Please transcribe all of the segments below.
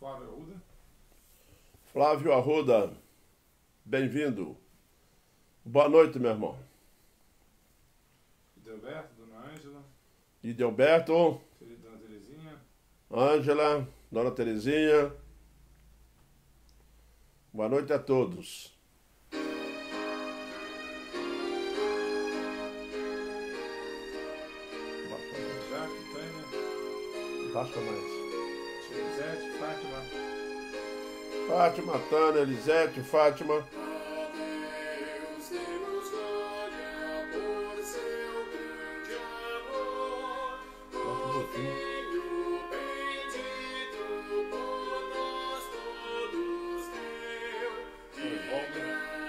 Flávio Arruda. Flávio Arruda, bem-vindo. Boa noite, meu irmão. Idelberto, Dona Ângela. Idelberto, Querida Dona Terezinha. Ângela, Dona Terezinha. Boa noite a todos. Jaque, Tânia. Baixa mais. Elisete, Fátima. Fátima, Tânia, Elisete, Fátima.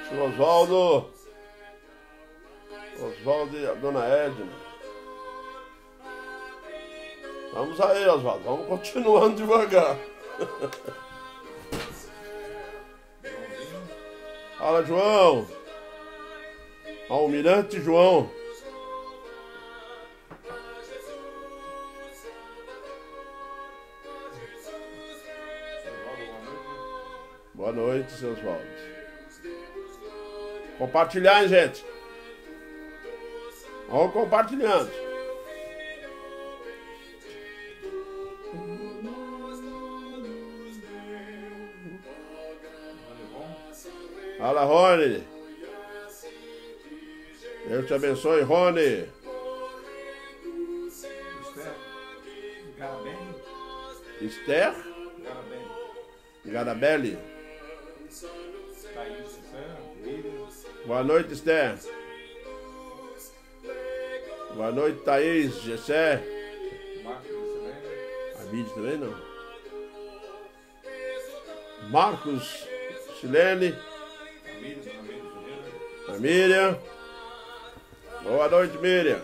Seu Oswaldo. Oswaldo e a Dona Edna. Vamos aí, Oswaldo. Vamos continuando devagar. Fala, João. Almirante João. Boa noite, seu Oswaldo. Compartilhar, hein, gente? Vamos compartilhando. Fala, Rony. Deus te abençoe, Rony. Esther Garabelli. Boa noite, Esther. Boa noite, Thaís, Gessé. Abide também não. Marcos, Silene. A Miriam. Boa noite, Miriam.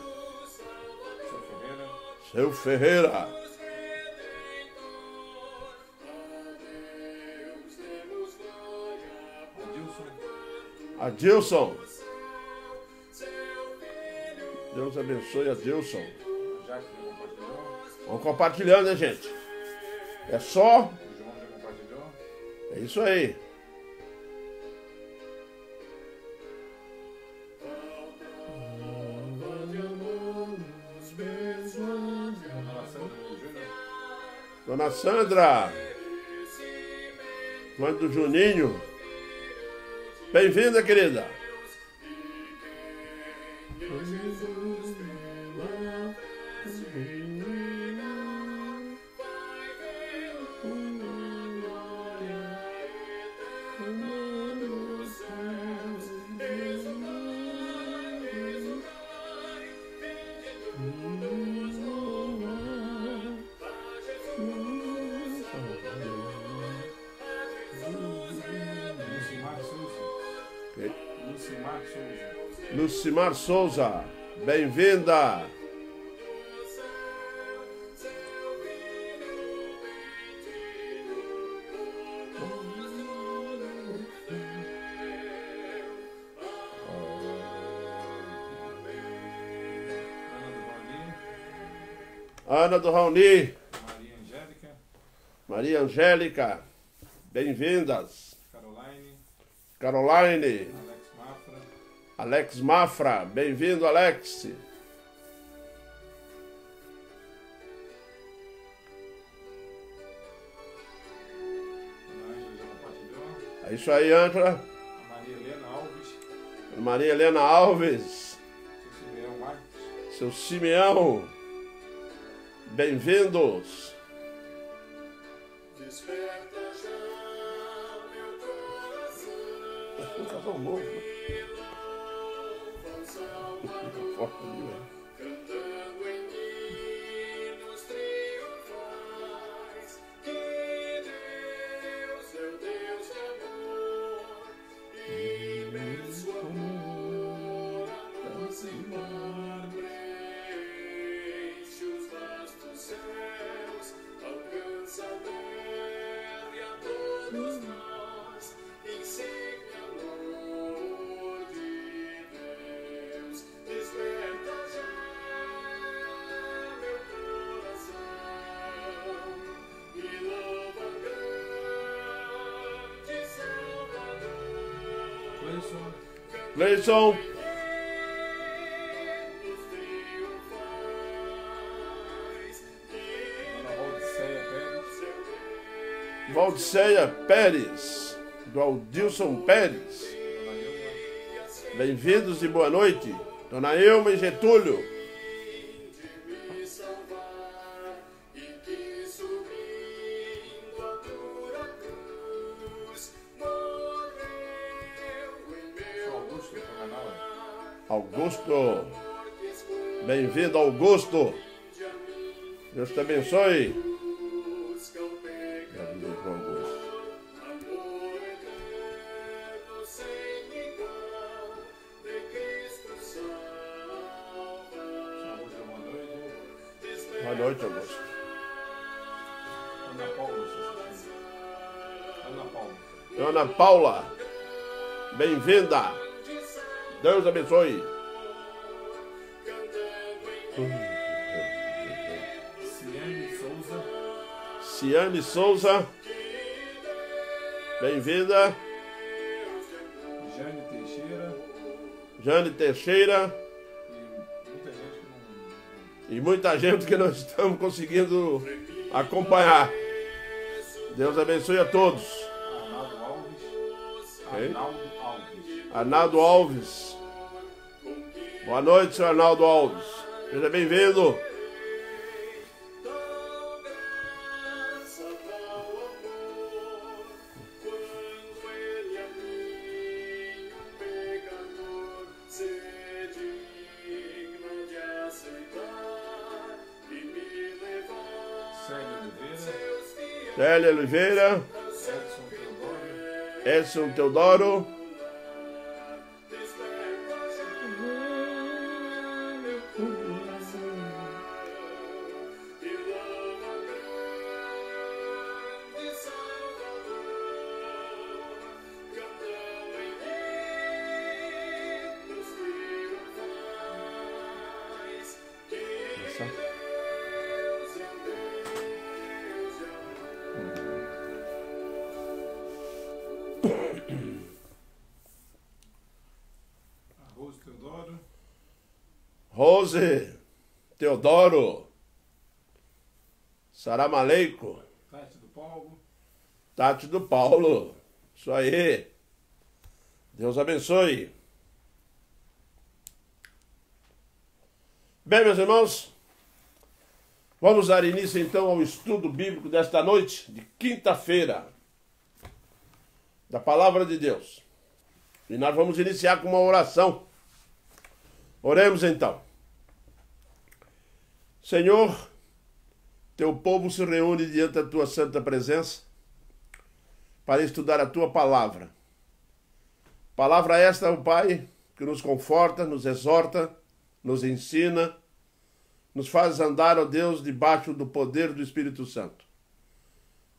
Seu Ferreira. Adilson. Deus abençoe a Adilson. Vamos compartilhando, né, gente? É só. É isso aí. Dona Sandra, mãe do Juninho, bem-vinda, querida. Lucimar Souza, bem-vinda. Ana do Raoni. Maria Angélica, bem-vindas. Caroline. Alex Mafra, bem-vindo, Alex. É isso aí, Ângela. Maria Helena Alves. Seu Simeão. Bem-vindos. Cantando em hinos triunfais, que Deus é o Deus de amor, imenso amor a nos amar, preenche os vastos céus, alcança a terra e a todos nós, insigne amor de Deus. Desperta já meu coração e louva a Gleison. Valdiceia Pérez, do Aldilson Pérez. Bem-vindos e boa noite. Dona Ilma e Getúlio. Augusto. Bem-vindo, Augusto. Deus te abençoe. Boa noite, Augusto. Ana Paula, bem-vinda. Deus abençoe. Ciane Souza, bem-vinda. Jane Teixeira. E muita gente que não estamos conseguindo acompanhar. Deus abençoe a todos. Arnaldo Alves. Boa noite, senhor Arnaldo Alves. Seja bem-vindo. Célia Oliveira, Edson Teodoro, Rose Teodoro, Salam Aleikum, Tati do Paulo, isso aí, Deus abençoe. Bem, meus irmãos, vamos dar início então ao estudo bíblico desta noite, de quinta-feira, da Palavra de Deus. E nós vamos iniciar com uma oração. Oremos então. Senhor, teu povo se reúne diante da tua santa presença para estudar a tua palavra. Palavra esta, ó Pai, que nos conforta, nos exorta, nos ensina, nos faz andar, ó Deus, debaixo do poder do Espírito Santo.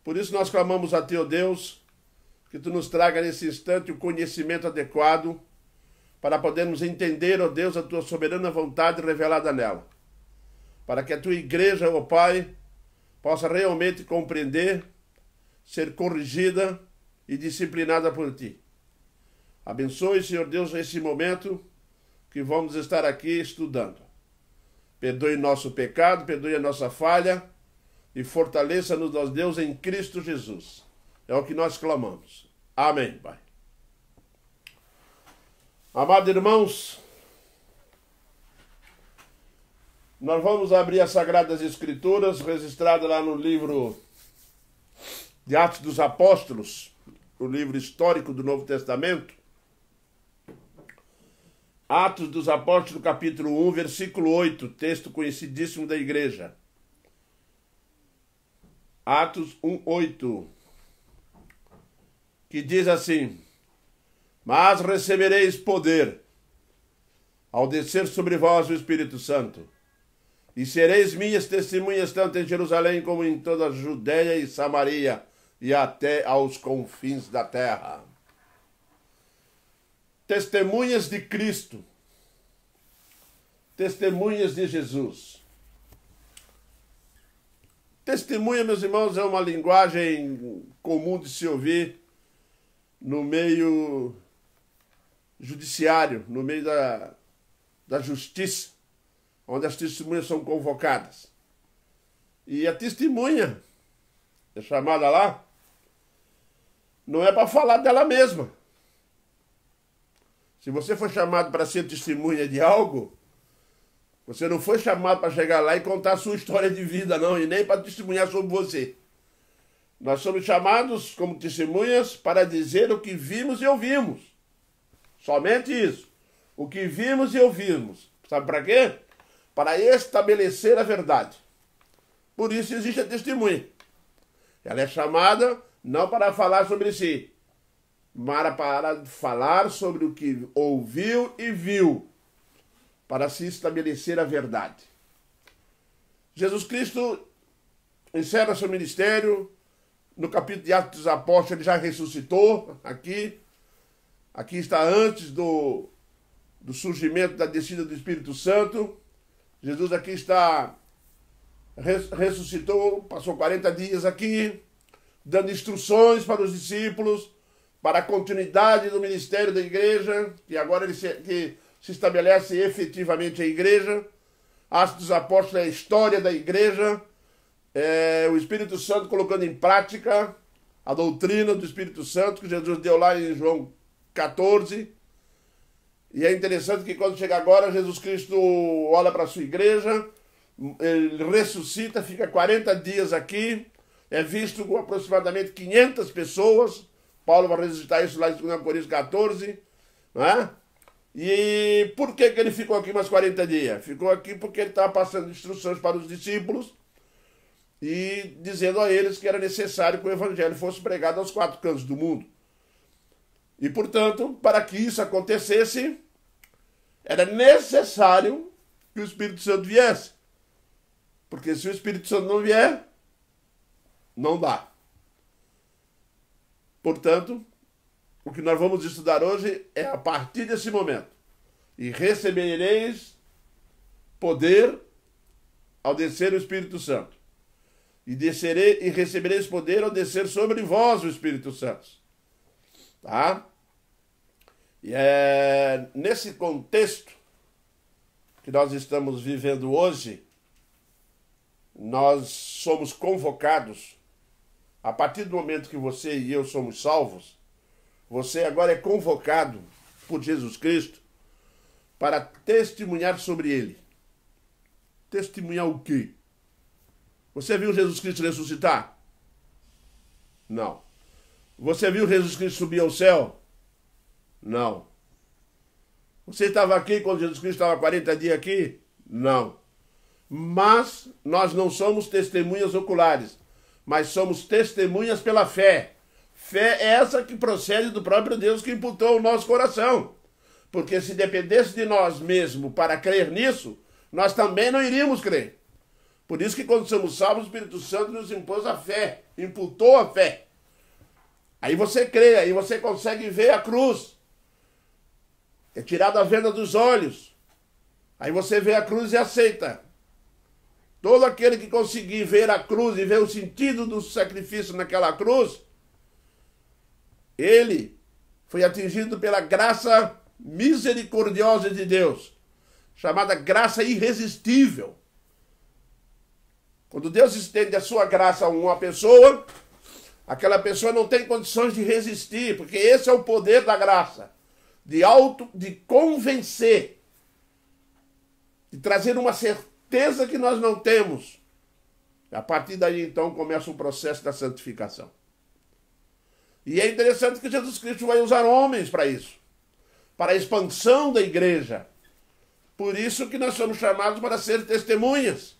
Por isso nós clamamos a ti, ó Deus, que tu nos traga nesse instante o conhecimento adequado para podermos entender, ó Deus, a tua soberana vontade revelada nela. Para que a tua igreja, ó Pai, possa realmente compreender, ser corrigida e disciplinada por ti. Abençoe, Senhor Deus, nesse momento que vamos estar aqui estudando. Perdoe nosso pecado, perdoe a nossa falha e fortaleça-nos, ó Deus, em Cristo Jesus. É o que nós clamamos. Amém, Pai. Amados irmãos, nós vamos abrir as Sagradas Escrituras, registradas lá no livro de Atos dos Apóstolos, o livro histórico do Novo Testamento. Atos dos Apóstolos, capítulo 1, versículo 8, texto conhecidíssimo da igreja. Atos 1, 8, que diz assim: mas recebereis poder ao descer sobre vós o Espírito Santo, e sereis minhas testemunhas tanto em Jerusalém como em toda a Judéia e Samaria e até aos confins da terra. Testemunhas de Cristo, testemunhas de Jesus. Testemunha, meus irmãos, é uma linguagem comum de se ouvir no meio judiciário, no meio da justiça, onde as testemunhas são convocadas. E a testemunha é chamada lá, não é para falar dela mesma. Se você foi chamado para ser testemunha de algo, você não foi chamado para chegar lá e contar a sua história de vida, não, e nem para testemunhar sobre você. Nós somos chamados como testemunhas para dizer o que vimos e ouvimos. Somente isso. O que vimos e ouvimos. Sabe para quê? Para estabelecer a verdade. Por isso existe a testemunha. Ela é chamada não para falar sobre si, mas para falar sobre o que ouviu e viu, para se estabelecer a verdade. Jesus Cristo encerra seu ministério. No capítulo de Atos dos Apóstolos, ele já ressuscitou aqui. Aqui está antes do surgimento da descida do Espírito Santo. Jesus aqui está, ressuscitou, passou 40 dias aqui, dando instruções para os discípulos, para a continuidade do ministério da igreja, que agora que se estabelece efetivamente a igreja. Atos dos Apóstolos é a história da igreja. O Espírito Santo colocando em prática a doutrina do Espírito Santo que Jesus deu lá em João 14. E é interessante que quando chega agora, Jesus Cristo olha para a sua igreja, ele ressuscita, fica 40 dias aqui, é visto com aproximadamente 500 pessoas. Paulo vai ressuscitar isso lá em 2 Coríntios 14, não é? E por que ele ficou aqui mais 40 dias? Ficou aqui porque ele estava passando instruções para os discípulos e dizendo a eles que era necessário que o evangelho fosse pregado aos 4 cantos do mundo. E, portanto, para que isso acontecesse, era necessário que o Espírito Santo viesse. Porque se o Espírito Santo não vier, não dá. Portanto, o que nós vamos estudar hoje é a partir desse momento. E recebereis poder ao descer o Espírito Santo. E recebereis poder ao descer sobre vós o Espírito Santo. Tá? E é nesse contexto que nós estamos vivendo hoje, nós somos convocados, a partir do momento que você e eu somos salvos, você agora é convocado por Jesus Cristo para testemunhar sobre ele. Testemunhar o quê? Você viu Jesus Cristo ressuscitar? Não. Você viu Jesus Cristo subir ao céu? Não. Você estava aqui quando Jesus Cristo estava 40 dias aqui? Não. Mas nós não somos testemunhas oculares, mas somos testemunhas pela fé. Fé é essa que procede do próprio Deus que imputou o nosso coração. Porque se dependesse de nós mesmos para crer nisso, nós também não iríamos crer. Por isso que quando somos salvos, o Espírito Santo nos impôs a fé, imputou a fé. Aí você crê, aí você consegue ver a cruz. É tirada a venda dos olhos. Aí você vê a cruz e aceita. Todo aquele que conseguir ver a cruz e ver o sentido do sacrifício naquela cruz, ele foi atingido pela graça misericordiosa de Deus, chamada graça irresistível. Quando Deus estende a sua graça a uma pessoa, aquela pessoa não tem condições de resistir, porque esse é o poder da graça, de convencer, de trazer uma certeza que nós não temos. A partir daí, então, começa o processo da santificação. E é interessante que Jesus Cristo vai usar homens para isso, para a expansão da igreja. Por isso que nós somos chamados para ser testemunhas.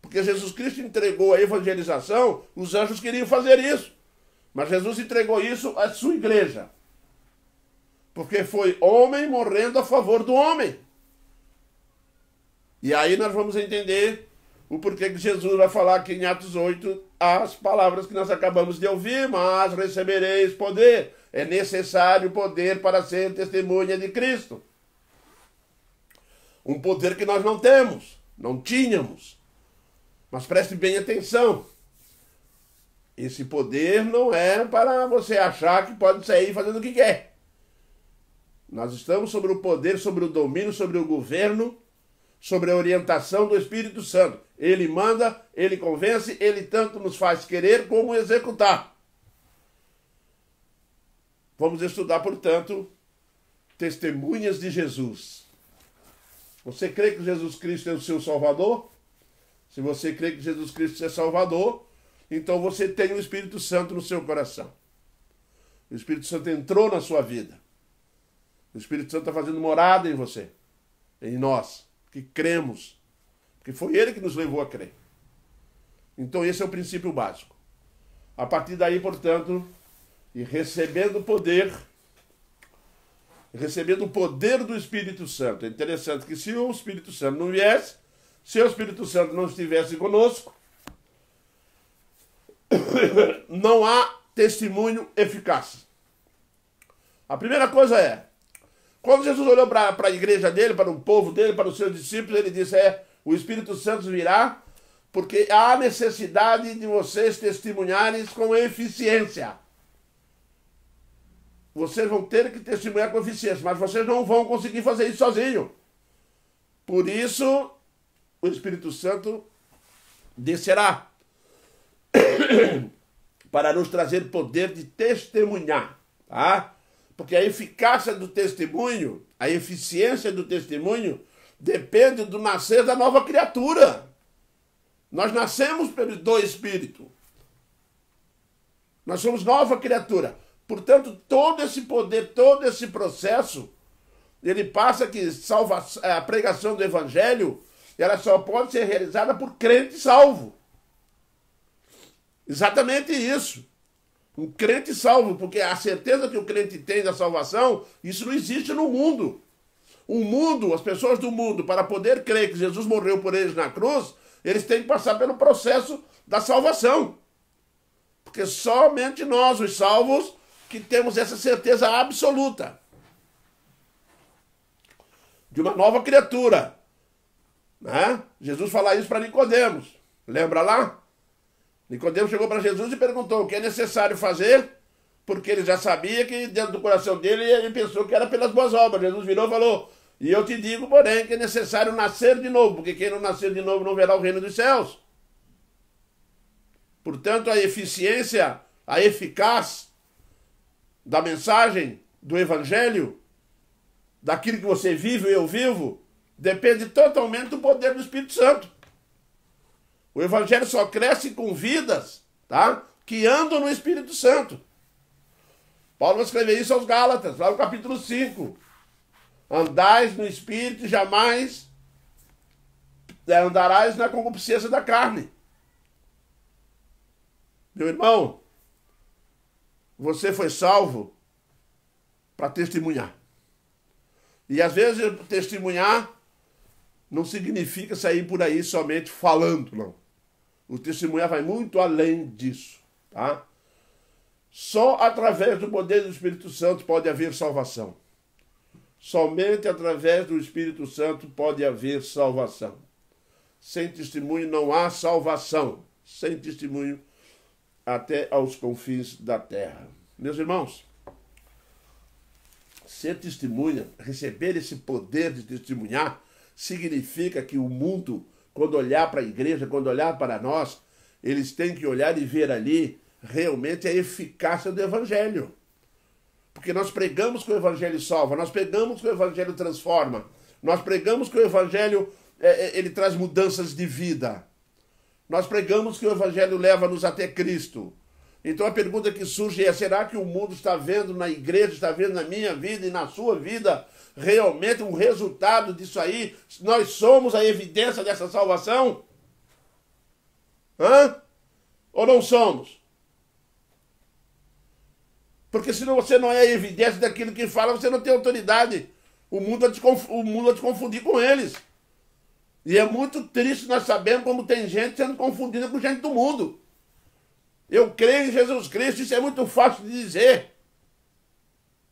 Porque Jesus Cristo entregou a evangelização, os anjos queriam fazer isso. Mas Jesus entregou isso à sua igreja. Porque foi homem morrendo a favor do homem. E aí nós vamos entender o porquê que Jesus vai falar aqui em Atos 8 as palavras que nós acabamos de ouvir, mas recebereis poder. É necessário poder para ser testemunha de Cristo. Um poder que nós não temos, não tínhamos. Mas preste bem atenção. Esse poder não é para você achar que pode sair fazendo o que quer. Nós estamos sobre o poder, sobre o domínio, sobre o governo, sobre a orientação do Espírito Santo. Ele manda, ele convence, ele tanto nos faz querer como executar. Vamos estudar, portanto, testemunhas de Jesus. Você crê que Jesus Cristo é o seu Salvador? Se você crê que Jesus Cristo é Salvador, então você tem o Espírito Santo no seu coração. O Espírito Santo entrou na sua vida. O Espírito Santo está fazendo morada em você, em nós, que cremos. Porque foi Ele que nos levou a crer. Então esse é o princípio básico. A partir daí, portanto, e recebendo o poder do Espírito Santo. É interessante que se o Espírito Santo não viesse, se o Espírito Santo não estivesse conosco, não há testemunho eficaz. A primeira coisa é, quando Jesus olhou para a igreja dele, para o povo dele, para os seus discípulos, ele disse, o Espírito Santo virá porque há necessidade de vocês testemunharem com eficiência. Vocês vão ter que testemunhar com eficiência, mas vocês não vão conseguir fazer isso sozinhos. Por isso, o Espírito Santo descerá para nos trazer poder de testemunhar, tá? Porque a eficácia do testemunho, a eficiência do testemunho, depende do nascer da nova criatura. Nós nascemos do Espírito. Nós somos nova criatura. Portanto, todo esse poder, todo esse processo, ele passa que a pregação do Evangelho, ela só pode ser realizada por crente salvo. Exatamente isso. Um crente salvo, porque a certeza que o crente tem da salvação, isso não existe no mundo. O mundo, as pessoas do mundo, para poder crer que Jesus morreu por eles na cruz, eles têm que passar pelo processo da salvação. Porque somente nós, os salvos, que temos essa certeza absoluta de uma nova criatura, né? Jesus fala isso para Nicodemos. Lembra lá? Nicodemos chegou para Jesus e perguntou o que é necessário fazer, porque ele já sabia que dentro do coração dele ele pensou que era pelas boas obras. Jesus virou e falou, e eu te digo, porém, que é necessário nascer de novo, porque quem não nascer de novo não verá o reino dos céus. Portanto, a eficiência, a eficácia da mensagem, do Evangelho, daquilo que você vive e eu vivo, depende totalmente do poder do Espírito Santo. O Evangelho só cresce com vidas, tá? Que andam no Espírito Santo. Paulo vai escrever isso aos Gálatas, lá no capítulo 5. Andais no Espírito e jamais andarás na concupiscência da carne. Meu irmão, você foi salvo para testemunhar. E às vezes testemunhar não significa sair por aí somente falando, não. O testemunhar vai muito além disso, tá? Só através do poder do Espírito Santo pode haver salvação. Somente através do Espírito Santo pode haver salvação. Sem testemunho não há salvação. Sem testemunho até aos confins da terra. Meus irmãos, ser testemunha, receber esse poder de testemunhar, significa que o mundo, quando olhar para a igreja, quando olhar para nós, eles têm que olhar e ver ali realmente a eficácia do Evangelho. Porque nós pregamos que o Evangelho salva, nós pregamos que o Evangelho transforma, nós pregamos que o Evangelho ele traz mudanças de vida. Nós pregamos que o Evangelho leva-nos até Cristo. Então a pergunta que surge é, será que o mundo está vendo na igreja, está vendo na minha vida e na sua vida realmente um resultado disso aí? Nós somos a evidência dessa salvação? Hã? Ou não somos? Porque se você não é a evidência daquilo que fala, você não tem autoridade. O mundo vai te confundir com eles. E é muito triste nós sabemos como tem gente sendo confundida com gente do mundo. Eu creio em Jesus Cristo, isso é muito fácil de dizer.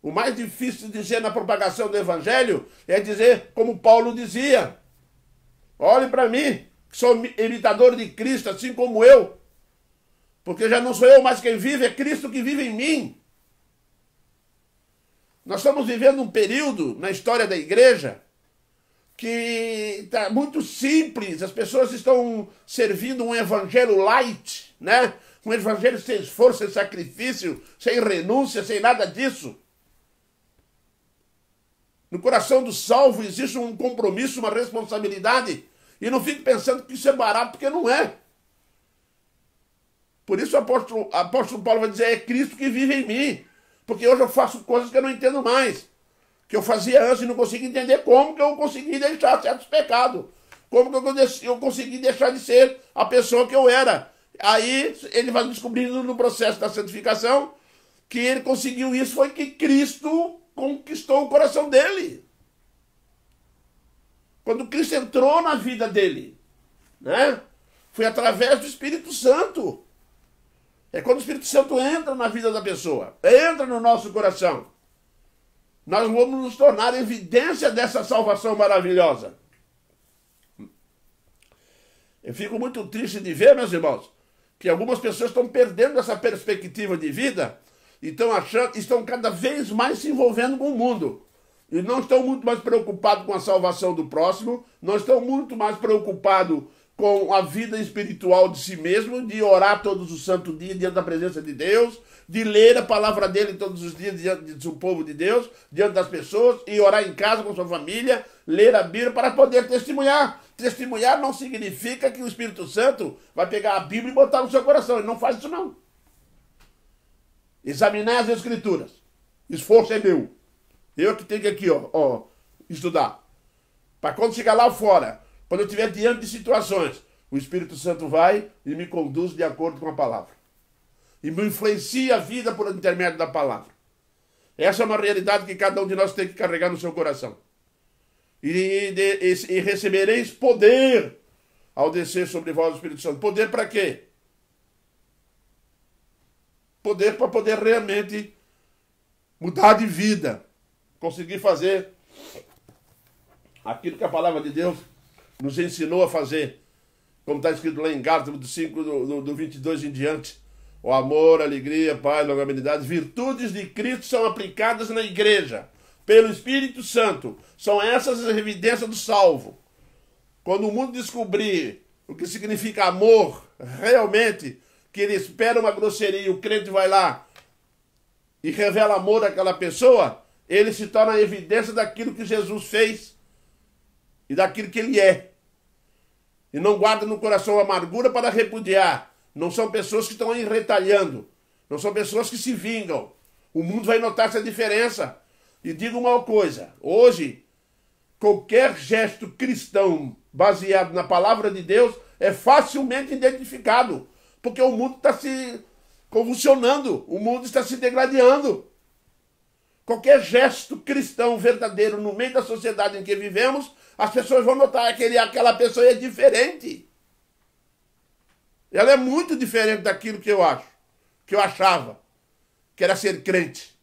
O mais difícil de dizer na propagação do Evangelho é dizer como Paulo dizia. Olhe para mim, que sou imitador de Cristo, assim como eu. Porque já não sou eu mais quem vive, é Cristo que vive em mim. Nós estamos vivendo um período na história da igreja que está muito simples. As pessoas estão servindo um evangelho light, né? Um evangelho sem esforço, sem sacrifício, sem renúncia, sem nada disso. No coração do salvo existe um compromisso, uma responsabilidade. E não fique pensando que isso é barato, porque não é. Por isso o apóstolo Paulo vai dizer, é Cristo que vive em mim. Porque hoje eu faço coisas que eu não entendo mais. Que eu fazia antes e não consigo entender como que eu consegui deixar certos pecados. Como que eu consegui deixar de ser a pessoa que eu era. Aí ele vai descobrindo no processo da santificação que ele conseguiu isso, foi que Cristo conquistou o coração dele. Quando Cristo entrou na vida dele, né? Foi através do Espírito Santo. É quando o Espírito Santo entra na vida da pessoa, entra no nosso coração. Nós vamos nos tornar evidência dessa salvação maravilhosa. Eu fico muito triste de ver, meus irmãos, que algumas pessoas estão perdendo essa perspectiva de vida e estão cada vez mais se envolvendo com o mundo. E não estão muito mais preocupados com a salvação do próximo, não estão muito mais preocupados com a vida espiritual de si mesmo, de orar todos os santos dias diante da presença de Deus, de ler a palavra dele todos os dias diante do povo de Deus, diante das pessoas, e orar em casa com sua família, ler a Bíblia para poder testemunhar. Testemunhar não significa que o Espírito Santo vai pegar a Bíblia e botar no seu coração. Ele não faz isso, não. Examinar as Escrituras. Esforço é meu. Eu que tenho que aqui, estudar. Para quando chegar lá fora, quando eu estiver diante de situações, o Espírito Santo vai e me conduz de acordo com a palavra. E me influencia a vida por intermédio da palavra. Essa é uma realidade que cada um de nós tem que carregar no seu coração. E recebereis poder ao descer sobre vós o Espírito Santo. Poder para quê? Poder para poder realmente mudar de vida. Conseguir fazer aquilo que a palavra de Deus nos ensinou a fazer. Como está escrito lá em Gálatas, do 5, do 22 em diante. O amor, a alegria, a paz, a longanimidade, virtudes de Cristo são aplicadas na igreja pelo Espírito Santo. São essas as evidências do salvo. Quando o mundo descobrir o que significa amor, realmente, que ele espera uma grosseria e o crente vai lá e revela amor àquela pessoa, ele se torna a evidência daquilo que Jesus fez e daquilo que ele é. E não guarda no coração amargura para repudiar. Não são pessoas que estão aí retalhando. Não são pessoas que se vingam. O mundo vai notar essa diferença. E digo uma coisa. Hoje, qualquer gesto cristão baseado na palavra de Deus é facilmente identificado. Porque o mundo está se convulsionando. O mundo está se degradando. Qualquer gesto cristão verdadeiro no meio da sociedade em que vivemos, as pessoas vão notar que aquela pessoa é diferente. Ela é muito diferente daquilo que eu acho, que eu achava, que era ser crente.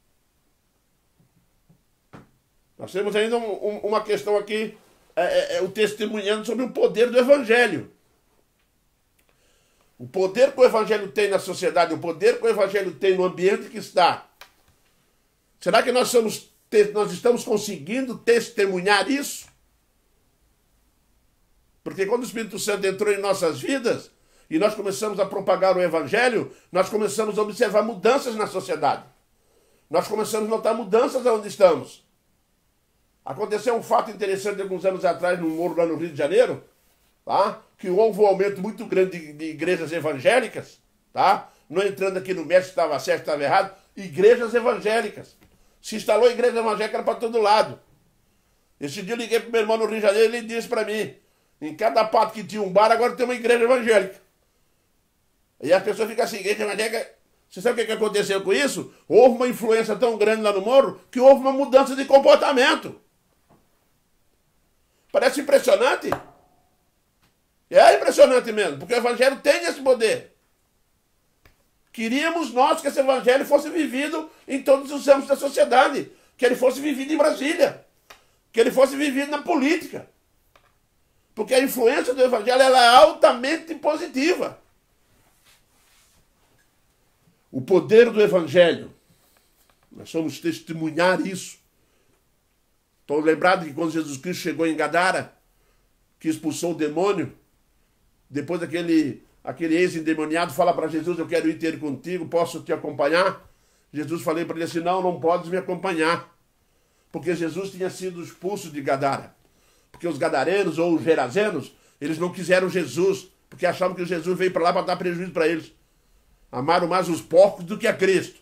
Nós temos ainda uma questão aqui, o testemunhando sobre o poder do Evangelho. O poder que o Evangelho tem na sociedade, o poder que o Evangelho tem no ambiente que está. Será que nós estamos conseguindo testemunhar isso? Porque quando o Espírito Santo entrou em nossas vidas e nós começamos a propagar o Evangelho, nós começamos a observar mudanças na sociedade. Nós começamos a notar mudanças onde estamos. Aconteceu um fato interessante alguns anos atrás, num morro lá no Rio de Janeiro, tá? Que houve um aumento muito grande de igrejas evangélicas, tá? Não entrando aqui no mérito se estava certo, se estava errado, igrejas evangélicas. Se instalou a igreja evangélica para todo lado. Esse dia eu liguei para o meu irmão no Rio de Janeiro e ele disse para mim, em cada pato que tinha um bar, agora tem uma igreja evangélica. E as pessoas ficam assim, igreja evangélica. Você sabe o que aconteceu com isso? Houve uma influência tão grande lá no morro que houve uma mudança de comportamento. Parece impressionante. É impressionante mesmo, porque o evangelho tem esse poder. Queríamos nós que esse evangelho fosse vivido em todos os âmbitos da sociedade. Que ele fosse vivido em Brasília. Que ele fosse vivido na política. Porque a influência do evangelho ela é altamente positiva. O poder do evangelho Nós somos testemunhar isso. Estou lembrado que quando Jesus Cristo chegou em Gadara, que expulsou o demônio, depois aquele ex-endemoniado fala para Jesus, eu quero ir ter contigo, posso te acompanhar? Jesus falou para ele assim, não podes me acompanhar. Porque Jesus tinha sido expulso de Gadara. Porque os gadarenos ou os gerazenos, eles não quiseram Jesus, porque achavam que Jesus veio para lá para dar prejuízo para eles. Amaram mais os porcos do que a Cristo.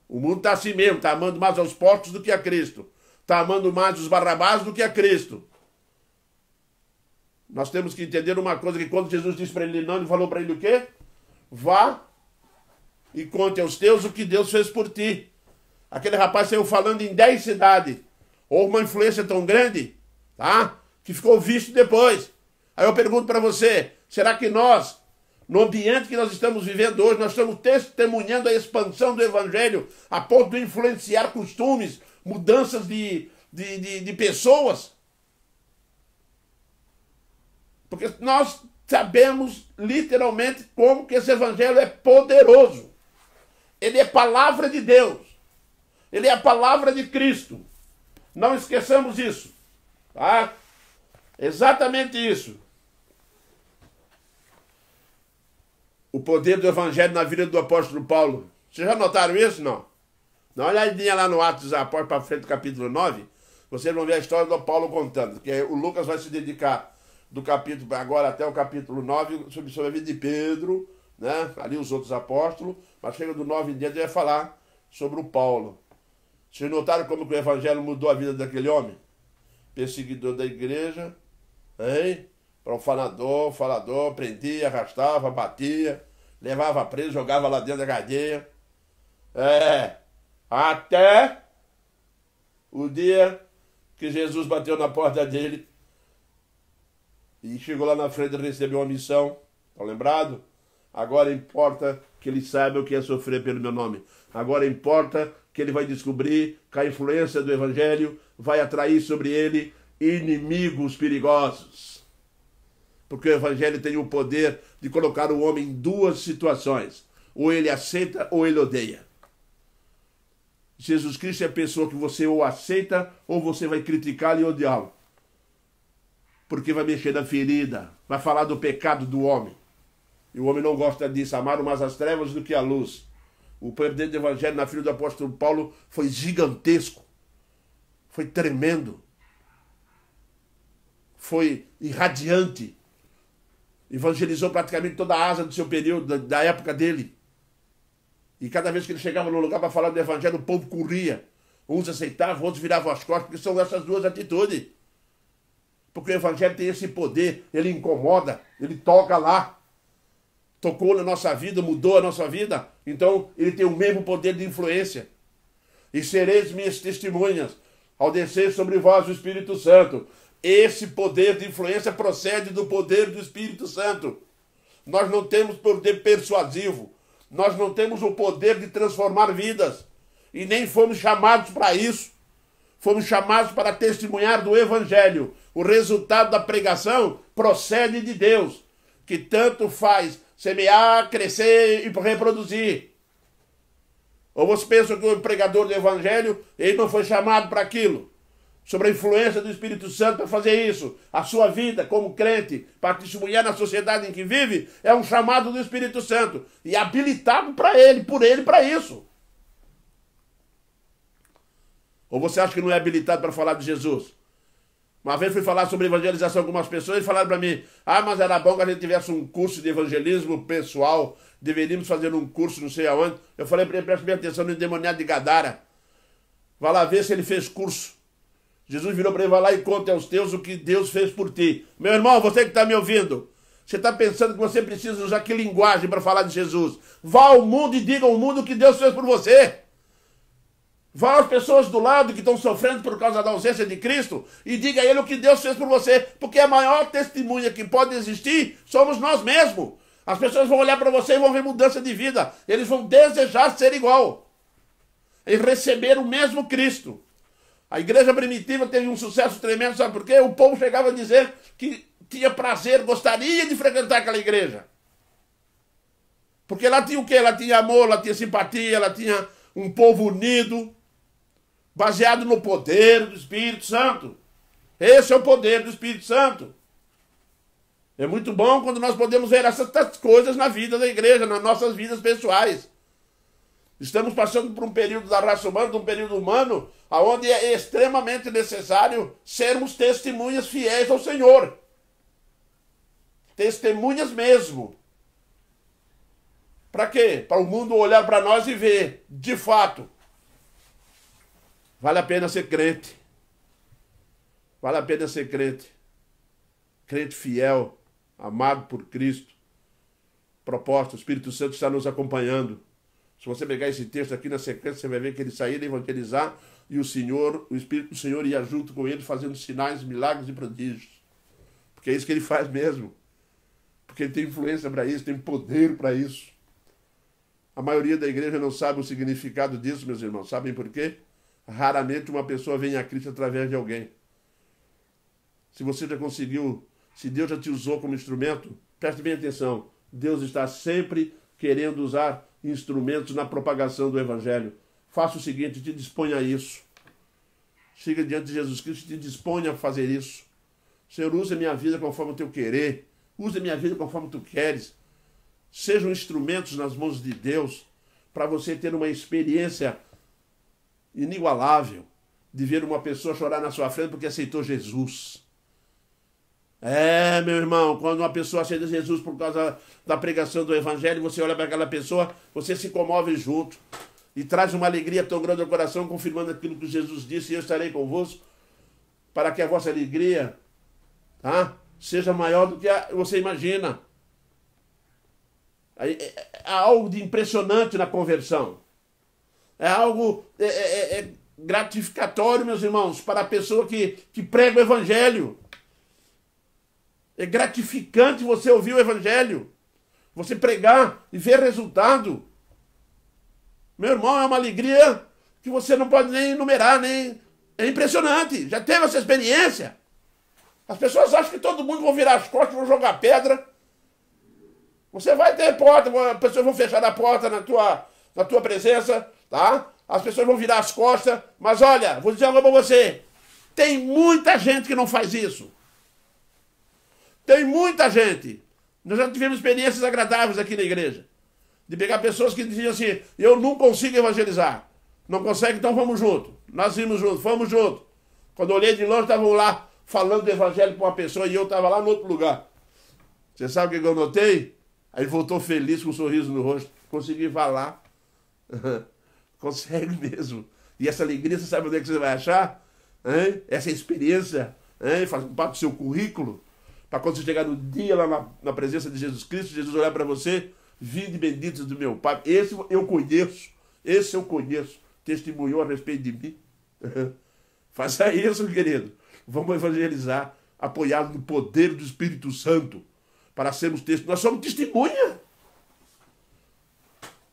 O mundo está assim mesmo, está amando mais aos porcos do que a Cristo. Está amando mais os Barrabás do que a Cristo. Nós temos que entender uma coisa, que quando Jesus disse para ele não, ele falou para ele o quê? Vá e conte aos teus o que Deus fez por ti. Aquele rapaz saiu falando em 10 cidades. Houve uma influência tão grande, tá? Que ficou visto depois. Aí eu pergunto para você, será que nós, no ambiente que nós estamos vivendo hoje, nós estamos testemunhando a expansão do Evangelho a ponto de influenciar costumes, mudanças de pessoas? Porque nós sabemos literalmente como que esse Evangelho é poderoso. Ele é palavra de Deus. Ele é a palavra de Cristo. Não esqueçamos isso. Tá? Exatamente isso. O poder do Evangelho na vida do apóstolo Paulo. Vocês já notaram isso? Não? Dá uma olhadinha lá no Atos dos Apóstolos, para frente do capítulo 9. Vocês vão ver a história do Paulo contando. Que o Lucas vai se dedicar do capítulo agora até o capítulo 9 sobre a vida de Pedro, né? Ali os outros apóstolos. Mas chega do 9 em diante, ele vai falar sobre o Paulo. Vocês notaram como que o Evangelho mudou a vida daquele homem? Perseguidor da igreja, hein? Falador, prendia, arrastava, batia, levava preso, jogava lá dentro da cadeia. Até o dia que Jesus bateu na porta dele e chegou lá na frente e recebeu uma missão. Estão lembrados? Agora importa que ele saiba o que é sofrer pelo meu nome. Agora importa que ele vai descobrir que a influência do Evangelho vai atrair sobre ele inimigos perigosos. Porque o Evangelho tem o poder de colocar o homem em duas situações. Ou ele aceita ou ele odeia. Jesus Cristo é a pessoa que você ou aceita ou você vai criticá-lo e odiá-lo. Porque vai mexer na ferida, vai falar do pecado do homem. E o homem não gosta disso, amaram mais as trevas do que a luz. O poder do Evangelho na vida do apóstolo Paulo foi gigantesco. Foi tremendo. Foi irradiante. Evangelizou praticamente toda a Ásia do seu período, da época dele. E cada vez que ele chegava no lugar para falar do Evangelho, o povo corria. Uns aceitavam, outros viravam as costas, porque são essas duas atitudes. Porque o Evangelho tem esse poder, ele incomoda, ele toca lá. Tocou na nossa vida, mudou a nossa vida. Então, ele tem o mesmo poder de influência. E sereis minhas testemunhas, ao descer sobre vós o Espírito Santo. Esse poder de influência procede do poder do Espírito Santo. Nós não temos poder persuasivo. Nós não temos o poder de transformar vidas. E nem fomos chamados para isso. Fomos chamados para testemunhar do Evangelho. O resultado da pregação procede de Deus, que tanto faz semear, crescer e reproduzir. Ou você pensa que o pregador do Evangelho, ele não foi chamado para aquilo? Sobre a influência do Espírito Santo para fazer isso. A sua vida como crente, para testemunhar na sociedade em que vive, é um chamado do Espírito Santo. E habilitado para ele, por ele, para isso. Ou você acha que não é habilitado para falar de Jesus? Uma vez fui falar sobre evangelização com umas pessoas e falaram para mim, mas era bom que a gente tivesse um curso de evangelismo pessoal, deveríamos fazer um curso não sei aonde. Eu falei para ele, preste bem atenção no endemoniado de Gadara. Vai lá ver se ele fez curso. Jesus virou para ele, vai lá e conte aos teus o que Deus fez por ti. Meu irmão, você que está me ouvindo, você está pensando que você precisa usar que linguagem para falar de Jesus? Vá ao mundo e diga ao mundo o que Deus fez por você. Vá às pessoas do lado que estão sofrendo por causa da ausência de Cristo e diga a ele o que Deus fez por você, porque a maior testemunha que pode existir somos nós mesmos. As pessoas vão olhar para você e vão ver mudança de vida. Eles vão desejar ser igual e receber o mesmo Cristo. A igreja primitiva teve um sucesso tremendo, sabe por quê? O povo chegava a dizer que tinha prazer, gostaria de frequentar aquela igreja. Porque lá tinha o quê? Ela tinha amor, ela tinha simpatia, ela tinha um povo unido, baseado no poder do Espírito Santo. Esse é o poder do Espírito Santo. É muito bom quando nós podemos ver essas coisas na vida da igreja, nas nossas vidas pessoais. Estamos passando por um período da raça humana, um período humano, onde é extremamente necessário sermos testemunhas fiéis ao Senhor. Testemunhas mesmo. Para quê? Para o mundo olhar para nós e ver, de fato, vale a pena ser crente. Vale a pena ser crente. Crente fiel, amado por Cristo. Proposta, o Espírito Santo está nos acompanhando. Se você pegar esse texto aqui na sequência, você vai ver que ele saía evangelizar e o Espírito do Senhor ia junto com ele fazendo sinais, milagres e prodígios. Porque é isso que ele faz mesmo. Porque ele tem influência para isso, tem poder para isso. A maioria da igreja não sabe o significado disso, meus irmãos. Sabem por quê? Raramente uma pessoa vem a Cristo através de alguém. Se você já conseguiu, se Deus já te usou como instrumento, preste bem atenção. Deus está sempre querendo usar instrumentos na propagação do Evangelho. Faça o seguinte, te disponha a isso. Chega diante de Jesus Cristo e te disponha a fazer isso. Senhor, use a minha vida conforme o teu querer. Use a minha vida conforme tu queres. Sejam instrumentos nas mãos de Deus para você ter uma experiência inigualável de ver uma pessoa chorar na sua frente porque aceitou Jesus. Meu irmão, quando uma pessoa aceita Jesus por causa da pregação do Evangelho, você olha para aquela pessoa, você se comove junto e traz uma alegria tão grande ao coração, confirmando aquilo que Jesus disse: eu estarei convosco, para que a vossa alegria seja maior do que você imagina. Há algo de impressionante na conversão. É algo gratificatório, meus irmãos, para a pessoa que prega o Evangelho. É gratificante você ouvir o Evangelho, você pregar e ver resultado. Meu irmão, é uma alegria que você não pode nem enumerar, nem... É impressionante. Já teve essa experiência? As pessoas acham que todo mundo vai virar as costas, vão jogar pedra. Você vai ter porta, as pessoas vão fechar a porta na tua presença, tá? As pessoas vão virar as costas, mas olha, vou dizer algo para você. Tem muita gente que não faz isso. Tem muita gente. Nós já tivemos experiências agradáveis aqui na igreja. De pegar pessoas que diziam assim: eu não consigo evangelizar. Não consegue, então vamos junto. Nós vimos juntos, fomos juntos. Quando eu olhei de longe, estavam lá falando do evangelho para uma pessoa e eu estava lá no outro lugar. Você sabe o que eu notei? Aí voltou feliz com um sorriso no rosto. Consegui falar. Consegue mesmo. E essa alegria, você sabe onde é que você vai achar? Essa experiência faz parte do seu currículo. Para quando você chegar no dia lá na presença de Jesus Cristo, Jesus olhar para você: vinde benditos do meu Pai. Esse eu conheço. Testemunhou a respeito de mim. Faça isso, querido. Vamos evangelizar, apoiados no poder do Espírito Santo, para sermos testemunhas. Nós somos testemunha.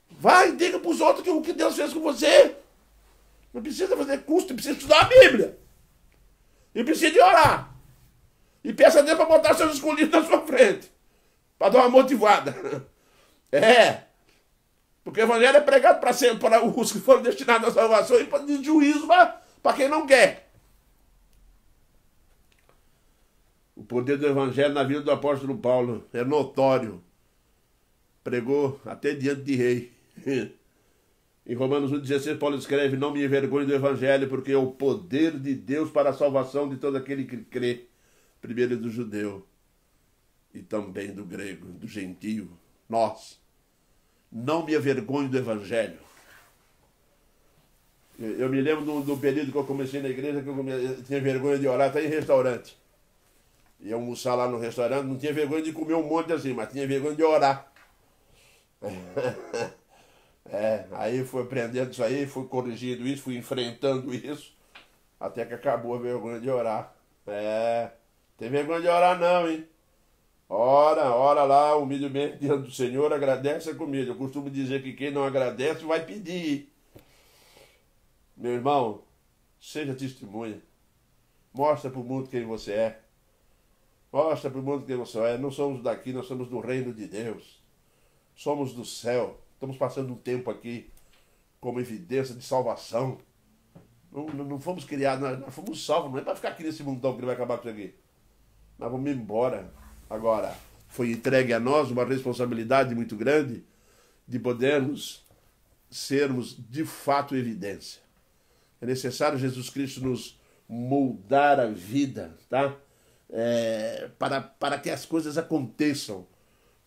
Vai, diga para os outros o que Deus fez com você. Não precisa fazer curso, precisa estudar a Bíblia. E precisa de orar. E peça a Deus para botar seus escolhidos na sua frente. Para dar uma motivada. Porque o Evangelho é pregado para os que foram destinados à salvação e para de juízo para quem não quer. O poder do Evangelho na vida do apóstolo Paulo é notório. Pregou até diante de rei. Em Romanos 1,16, Paulo escreve: não me envergonhe do Evangelho, porque é o poder de Deus para a salvação de todo aquele que crê. Primeiro do judeu e também do grego, do gentio. Nós. Não me envergonho do Evangelho. Eu me lembro do período que eu comecei na igreja, que eu tinha vergonha de orar até em restaurante. Ia almoçar lá no restaurante, não tinha vergonha de comer um monte assim, mas tinha vergonha de orar. Aí fui aprendendo isso aí, fui corrigindo isso, fui enfrentando isso, até que acabou a vergonha de orar. Tem vergonha de orar não, hein? Ora lá, humildemente diante do Senhor, agradece a comida. Eu costumo dizer que quem não agradece vai pedir. Meu irmão, seja testemunha. Mostra para o mundo quem você é. Mostra para o mundo quem você é. Não somos daqui, nós somos do reino de Deus. Somos do céu. Estamos passando um tempo aqui como evidência de salvação. Não fomos criados, nós fomos salvos, não é para ficar aqui nesse mundão que ele vai acabar com isso aqui. Nós vamos embora. Agora, foi entregue a nós uma responsabilidade muito grande de podermos sermos de fato evidência. É necessário Jesus Cristo nos moldar a vida, tá? Para que as coisas aconteçam.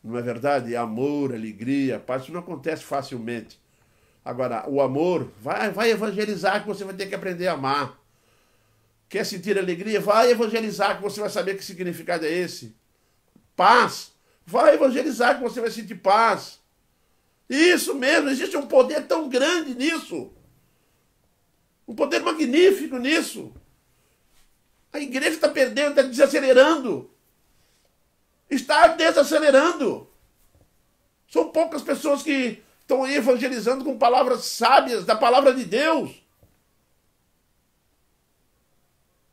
Não é verdade? Amor, alegria, paz, isso não acontece facilmente. Agora, o amor, vai evangelizar que você vai ter que aprender a amar. Quer sentir alegria? Vai evangelizar que você vai saber que significado é esse. Paz, vai evangelizar que você vai sentir paz. Isso mesmo, existe um poder tão grande nisso. Um poder magnífico nisso. A igreja está perdendo, está desacelerando. Está desacelerando. São poucas pessoas que estão evangelizando com palavras sábias da palavra de Deus.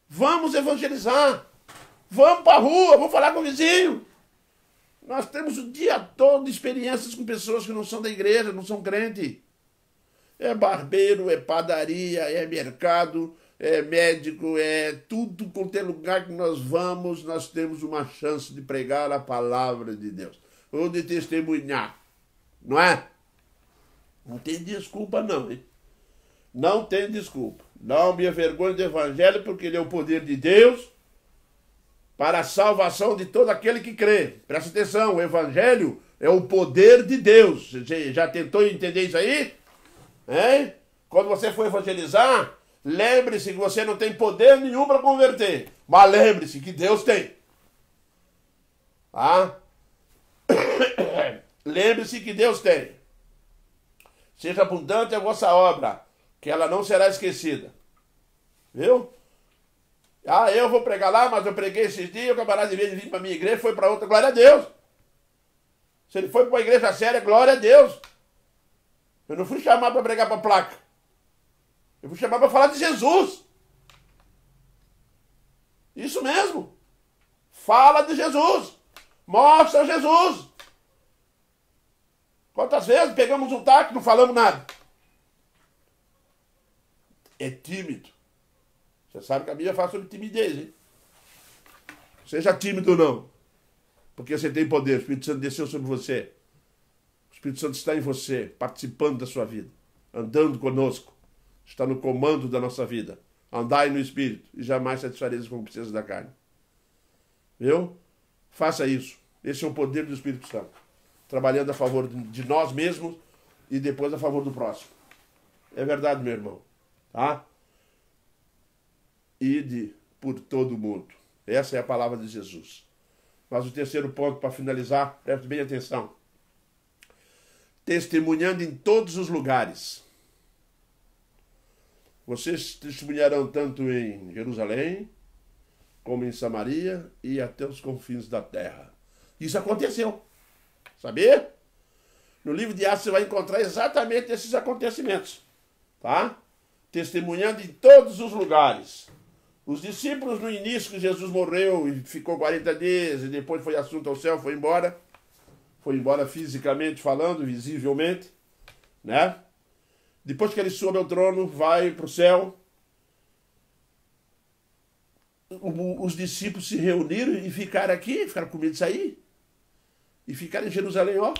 Vamos evangelizar. Vamos para a rua, vamos falar com o vizinho. Nós temos o dia todo experiências com pessoas que não são da igreja, não são crentes. É barbeiro, é padaria, é mercado, é médico, é tudo quanto é lugar que nós vamos, nós temos uma chance de pregar a palavra de Deus. Ou de testemunhar. Não é? Não tem desculpa não, hein? Não tem desculpa. Não me envergonhe do evangelho, porque ele é o poder de Deus para a salvação de todo aquele que crê. Presta atenção, o evangelho é o poder de Deus. Você já tentou entender isso aí? Hein? Quando você for evangelizar, lembre-se que você não tem poder nenhum para converter. Mas lembre-se que Deus tem. Tá? Lembre-se que Deus tem. Seja abundante a vossa obra, que ela não será esquecida. Viu? Ah, eu vou pregar lá, mas eu preguei esses dias, o camarada, em vez de vir para a minha igreja, foi para outra. Glória a Deus. Se ele foi para uma igreja séria, glória a Deus. Eu não fui chamar para pregar para placa. Eu fui chamar para falar de Jesus. Isso mesmo. Fala de Jesus. Mostra Jesus. Quantas vezes pegamos um táxi e não falamos nada? É tímido. Você sabe que a Bíblia fala sobre timidez, hein? Seja tímido ou não. Porque você tem poder. O Espírito Santo desceu sobre você. O Espírito Santo está em você, participando da sua vida. Andando conosco. Está no comando da nossa vida. Andai no Espírito e jamais satisfareis as concupiscências da carne. Viu? Faça isso. Esse é o poder do Espírito Santo. Trabalhando a favor de nós mesmos e depois a favor do próximo. É verdade, meu irmão. Tá? Ide por todo o mundo. Essa é a palavra de Jesus. Mas o terceiro ponto, para finalizar, preste bem atenção. Testemunhando em todos os lugares. Vocês testemunharão tanto em Jerusalém, como em Samaria e até os confins da terra. Isso aconteceu. Sabia? No livro de Atos você vai encontrar exatamente esses acontecimentos. Tá? Testemunhando em todos os lugares. Os discípulos, no início, que Jesus morreu e ficou 40 dias, e depois foi assunto ao céu, foi embora. Foi embora fisicamente falando, visivelmente. Né? Depois que ele sobe ao trono, vai para o céu. Os discípulos se reuniram e ficaram aqui, ficaram com medo de sair. E ficaram em Jerusalém, ó.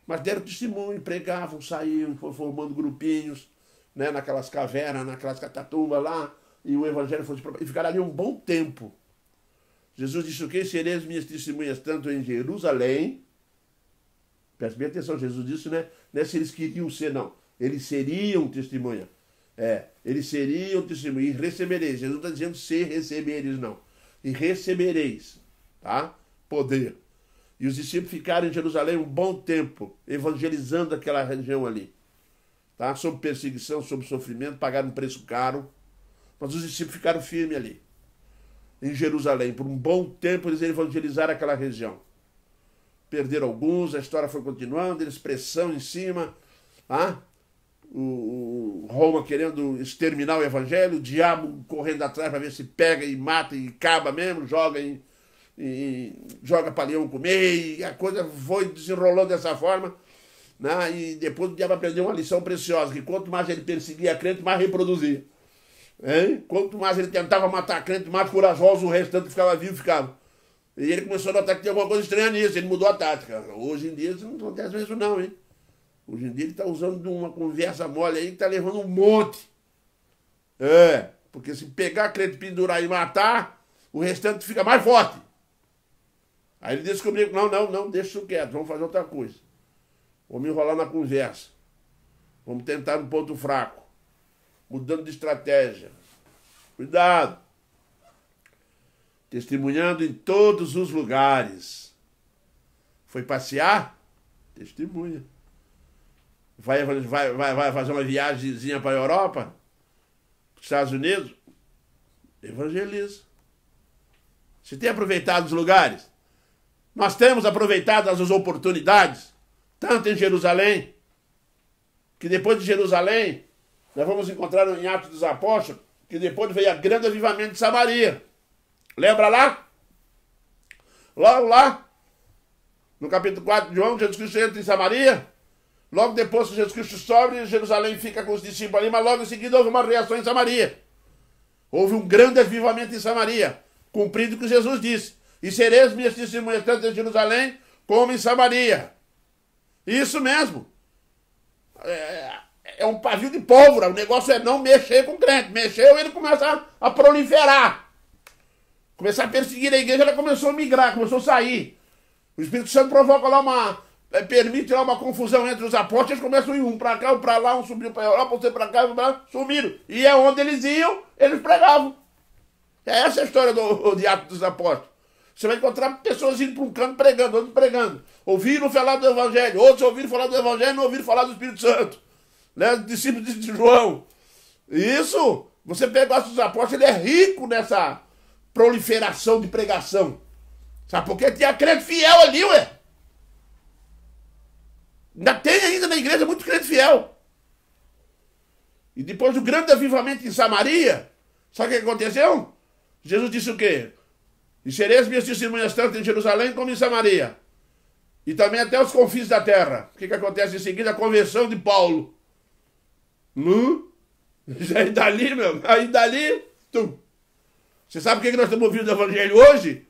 Mas deram testemunho, pregavam, saíam, foram formando grupinhos, né, naquelas cavernas, naquelas catatumbas lá. E o evangelho foi... E ficaram ali um bom tempo. Jesus disse o quê? Sereis minhas testemunhas tanto em Jerusalém. Preste bem atenção, Jesus disse, né? Não é se eles queriam ser, não. Eles seriam testemunha. Eles seriam testemunha. E recebereis. Jesus não está dizendo se recebereis, não. E recebereis, tá? Poder. E os discípulos ficaram em Jerusalém um bom tempo, evangelizando aquela região ali. Tá? Sob perseguição, sob sofrimento, pagaram um preço caro. Mas os discípulos ficaram firmes ali, em Jerusalém. Por um bom tempo eles evangelizaram aquela região. Perderam alguns, a história foi continuando, eles pressão em cima. Tá? O Roma querendo exterminar o evangelho, o diabo correndo atrás para ver se pega e mata e acaba mesmo, joga para leão comer, e a coisa foi desenrolando dessa forma. Né? E depois o diabo aprendeu uma lição preciosa, que quanto mais ele perseguia a crente, mais reproduzia. Hein? Quanto mais ele tentava matar a crente, mais corajoso o restante que ficava vivo ficava. E ele começou a notar que tinha alguma coisa estranha nisso, ele mudou a tática. Hoje em dia isso não acontece isso não, hein? Hoje em dia ele está usando uma conversa mole aí que está levando um monte. Porque se pegar a crente, pendurar e matar, o restante fica mais forte. Aí ele descobriu que não, deixa isso quieto, vamos fazer outra coisa. Vamos enrolar na conversa. Vamos tentar um ponto fraco. Mudando de estratégia. Cuidado. Testemunhando em todos os lugares. Foi passear? Testemunha. Vai fazer uma viagemzinha para a Europa? Estados Unidos? Evangeliza. Você tem aproveitado os lugares? Nós temos aproveitado as oportunidades, tanto em Jerusalém, que depois de Jerusalém, nós vamos encontrar em Atos dos Apóstolos, que depois veio a grande avivamento de Samaria. Lembra lá? Logo lá, no capítulo 4 de João, Jesus Cristo entra em Samaria. Logo depois que Jesus Cristo sobe, Jerusalém fica com os discípulos ali, mas logo em seguida houve uma reação em Samaria. Houve um grande avivamento em Samaria, cumprido o que Jesus disse. E sereis minhas testemunhas tanto em Jerusalém como em Samaria. Isso mesmo. É um pavio de pólvora. O negócio é não mexer com o crente. Mexeu, ele começa a proliferar. Começar a perseguir a igreja, ela começou a migrar, começou a sair. O Espírito Santo provoca lá permite lá uma confusão entre os apóstolos, eles começam a ir um para cá, um para lá, um subiu para a Europa, outro para cá, sumiram. E é onde eles iam, eles pregavam. É essa a história de Atos dos Apóstolos. Você vai encontrar pessoas indo para um canto pregando, outros pregando. Ouviram falar do Evangelho, outros ouviram falar do Evangelho e não ouviram falar do Espírito Santo. Né? Discípulos de João. Isso, você pega o Atos dos Apóstolos, ele é rico nessa proliferação de pregação. Sabe por quê? Tinha crente fiel ali, ué. Ainda tem ainda na igreja muito crente fiel. E depois do grande avivamento em Samaria, sabe o que aconteceu? Jesus disse o quê? E sereis minhas testemunhas tanto em Jerusalém como em Samaria. E também até os confins da terra. O que acontece em seguida? A conversão de Paulo. Aí dali, aí dali, tum. Você sabe por que nós estamos ouvindo o evangelho hoje?